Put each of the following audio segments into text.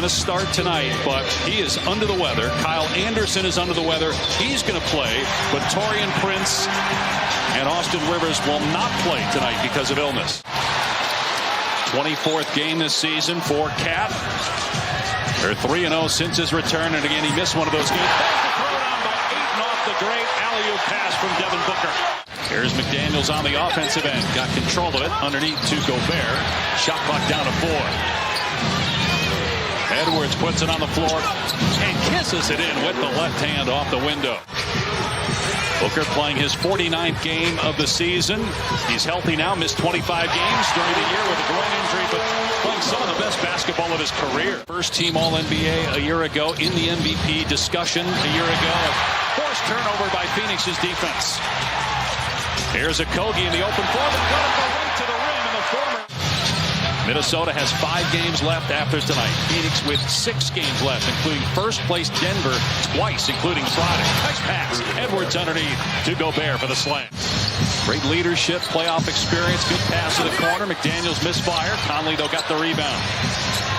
going to start tonight, but he is under the weather. Kyle Anderson is under the weather. He's going to play, but Taurean Prince and Austin Rivers will not play tonight because of illness. 24th game this season for Cat. They're 3-0 since his return, and again, he missed one of those games. There's the throw down by Ayton off the great alley-oop pass from Devin Booker. Here's McDaniels on the offensive end. Got control of it underneath to Gobert. Shot clock down to 4. Edwards puts it on the floor and kisses it in with the left hand off the window. Booker playing his 49th game of the season. He's healthy now, missed 25 games during the year with a groin injury, but playing some of the best basketball of his career. First team All-NBA a year ago, in the MVP discussion a year ago. Forced turnover by Phoenix's defense. Here's a Kogi in the open floor. They're going to go right to the rim in the former. Minnesota has 5 games left after tonight. Phoenix with 6 games left, including first place Denver twice, including Friday. Nice pass. Edwards underneath to Gobert for the slam. Great leadership, playoff experience, good pass to the corner. McDaniels misfire. Conley, though, got the rebound.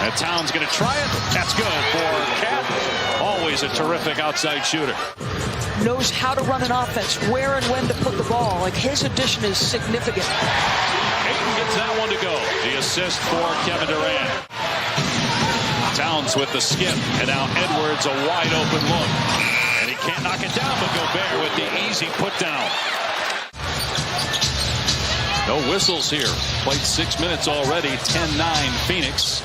And Towns going to try it. That's good for Cat. Always a terrific outside shooter. Knows how to run an offense, where and when to put the ball. Like, his addition is significant. Ayton gets that one to go. The assist for Kevin Durant. Towns with the skip, and now Edwards a wide open look. And he can't knock it down, but Gobert with the easy put down. No whistles here. Played 6 minutes already. 10-9 Phoenix.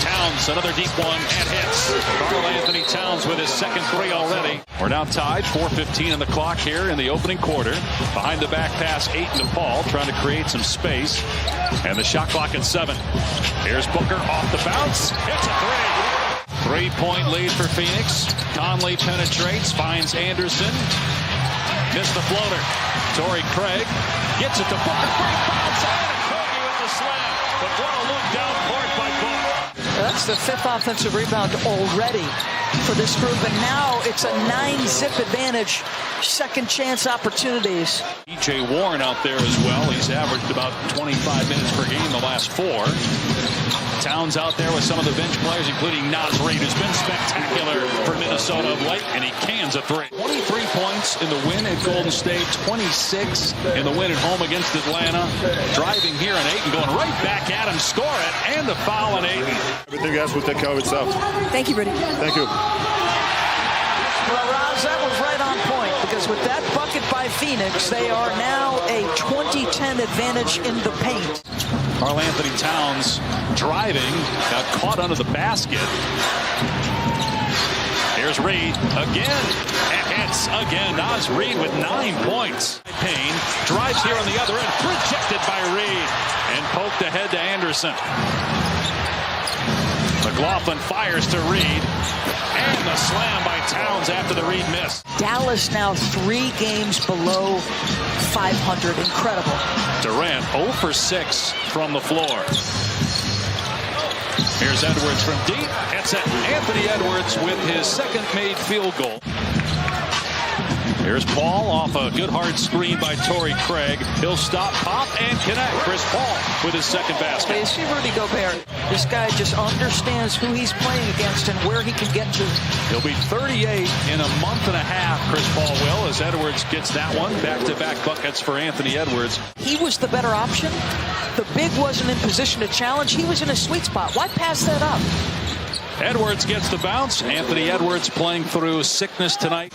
Towns, another deep one, and hits. Karl-Anthony Towns with his second 3 already. We're now tied, 4:15 on the clock here in the opening quarter. Behind the back pass, Ayton to Paul, trying to create some space. And the shot clock at 7. Here's Booker off the bounce. Hits a 3. 3-point lead for Phoenix. Conley penetrates, finds Anderson. Missed the floater. Torrey Craig gets it to Booker. Great bounce, and a Kogi with the slam. But what a look down court by Booker. That's the 5th offensive rebound already for this group, and now it's a 9-zip advantage. Second chance opportunities. E.J. Warren out there as well. He's averaged about 25 minutes per game the last 4. Towns out there with some of the bench players, including Naz Reid, who's been spectacular for Minnesota of late, and he cans a 3. 23 points in the win at Golden State, 26 in the win at home against Atlanta. Driving here, and Ayton going right back at him, score it, and the foul on Ayton. Everything else will take care of itself. Thank you, Brittany. Thank you. Well, Roz, that was right on point, because with that bucket by Phoenix, they are now a 20-10 advantage in the paint. Karl-Anthony Towns driving, got caught under the basket. Here's Reid again, and hits again. Naz Reid with 9 points. Payne drives here on the other end, rejected by Reid, and poked ahead to Anderson. McLaughlin fires to Reid, and the slam by Towns after the Reid miss. Dallas now 3 games below 500. Incredible. Durant 0 for 6 from the floor. Here's Edwards from deep. It's Anthony Edwards with his second made field goal. Here's Paul off a good hard screen by Torrey Craig. He'll stop, pop, and connect. Chris Paul with his second basket. You see Rudy Gobert. This guy just understands who he's playing against and where he can get to. He'll be 38 in a month and a half, Chris Paul will, as Edwards gets that one. Back-to-back buckets for Anthony Edwards. He was the better option. The big wasn't in position to challenge. He was in a sweet spot. Why pass that up? Edwards gets the bounce. Anthony Edwards playing through sickness tonight.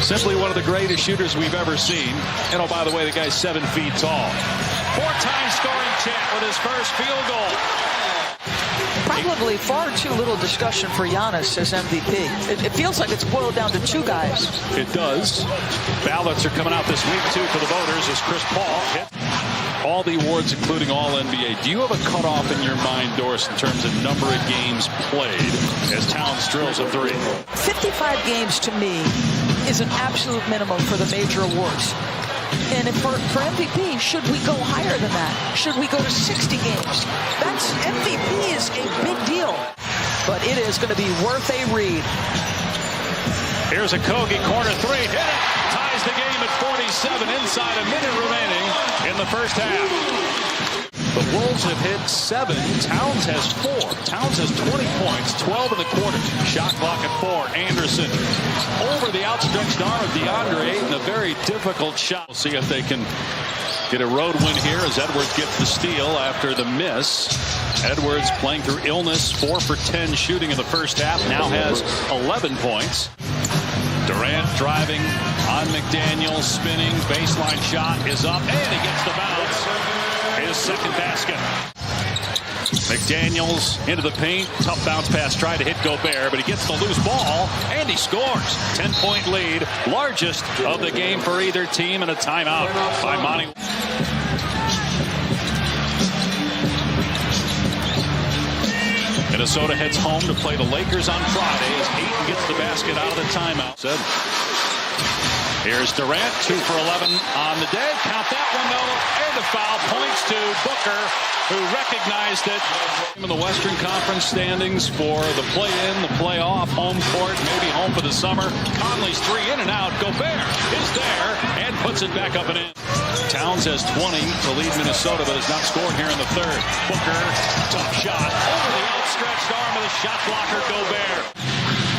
Simply one of the greatest shooters we've ever seen. And oh, by the way, the guy's 7 feet tall. 4-time scoring champ with his first field goal. Probably far too little discussion for Giannis as MVP. It feels like it's boiled down to 2 guys. It does. Ballots are coming out this week, too, for the voters as Chris Paul hit all the awards, including All-NBA. Do you have a cutoff in your mind, Doris, in terms of number of games played as Towns drills a 3? 55 games, to me, is an absolute minimum for the major awards. And if for MVP, should we go higher than that? Should we go to 60 games? That's MVP is a big deal. But it is going to be worth a read. Here's a Kogi corner 3. Hit it. Ties the game at 47. Inside a minute remaining in the first half. The Wolves have hit 7. Towns has 4. Towns has 20 points, 12 in the quarter. Shot clock at 4. Anderson over the outstretched arm of DeAndre Ayton. A very difficult shot. We'll see if they can get a road win here as Edwards gets the steal after the miss. Edwards playing through illness, 4 for 10 shooting in the first half. Now has 11 points. Durant driving on McDaniels, spinning, baseline shot is up, and he gets the bounce. His second basket. McDaniels into the paint, tough bounce pass, tried to hit Gobert, but he gets the loose ball, and he scores. 10-point lead, largest of the game for either team, and a timeout by Monty. Minnesota heads home to play the Lakers on Friday as Ayton gets the basket out of the timeout. Here's Durant, 2 for 11 on the day. Count that one, though, and the foul points to Booker, who recognized it. In the Western Conference standings for the play-in, the playoff, home court, maybe home for the summer. Conley's 3 in and out. Gobert is there and puts it back up and in. Towns has 20 to lead Minnesota, but has not scored here in the third. Booker, tough shot over the outstretched arm of the shot blocker, Gobert.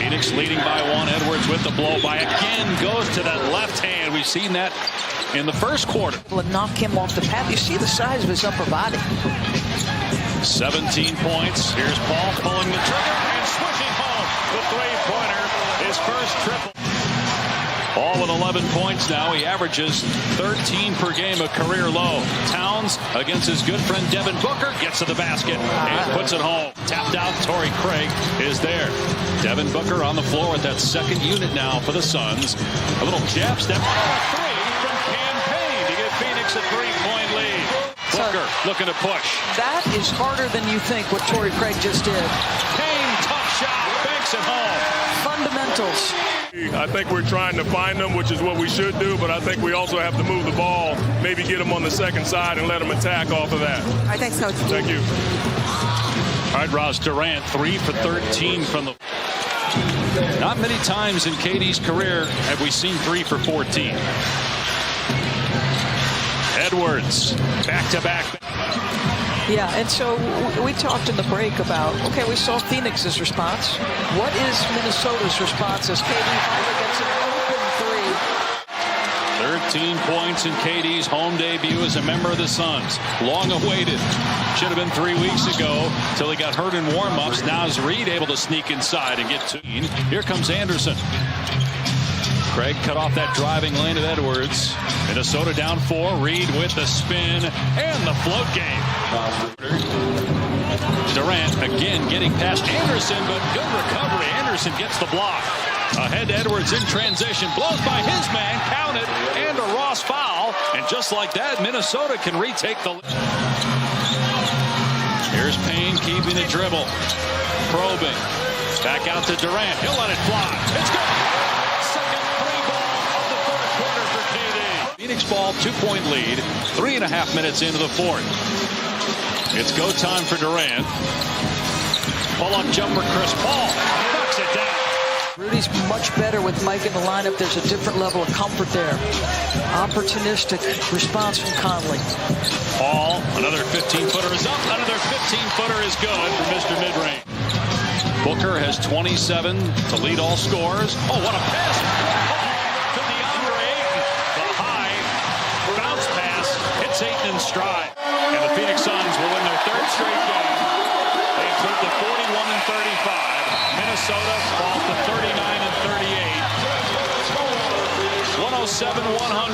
Phoenix leading by 1. Edwards with the blow-by again, goes to that left hand. We've seen that in the first quarter. Knock him off the path. You see the size of his upper body. 17 points. Here's Paul pulling the trigger and swishing home the three-pointer. His first triple. Paul with 11 points now. He averages 13 per game, a career low. Towns against his good friend Devin Booker gets to the basket and puts it home. Tapped out. Torrey Craig is there. Devin Booker on the floor with that second unit now for the Suns. A little jab step. 3 from Campaign to give Phoenix a 3-point lead. Booker looking to push. That is harder than you think, what Torrey Craig just did. Payne, tough shot, banks it home. Fundamentals. I think we're trying to find them, which is what we should do, but I think we also have to move the ball, maybe get them on the second side and let them attack off of that. I think so. Thank you. All right, Ross Durant, 3 for 13 from the... Not many times in KD's career have we seen 3 for 14. Edwards, back-to-back. Yeah, and so we talked in the break about, okay, we saw Phoenix's response. What is Minnesota's response as KD finally gets an open 13 points in KD's home debut as a member of the Suns. Long awaited. Should have been 3 weeks ago till he got hurt in warm-ups. Now is Reed able to sneak inside and get 2. Here comes Anderson. Craig cut off that driving lane of Edwards. Minnesota down 4. Reed with the spin and the float game. Durant again getting past Anderson, but good recovery. Anderson gets the block. Ahead to Edwards in transition. Blows by his man. Count it. And a Ross foul. And just like that, Minnesota can retake the lead. Here's Payne keeping the dribble. Probing. Back out to Durant. He'll let it fly. It's good. Second free ball of the fourth quarter for KD. Phoenix ball, 2-point lead. 3.5 minutes into the fourth. It's go time for Durant. Pull-up jumper, Chris Paul. Knocks it down. Rudy's much better with Mike in the lineup. There's a different level of comfort there. Opportunistic response from Conley. Paul, another 15-footer is up. Another 15-footer is good for Mr. Midrange. Booker has 27 to lead all scorers. Oh, what a pass. To DeAndre Ayton. The high bounce pass hits Ayton in stride. And the Phoenix Suns will win their 3rd straight game. They improve to 41-35. Minnesota falls to 39-38. 107-100.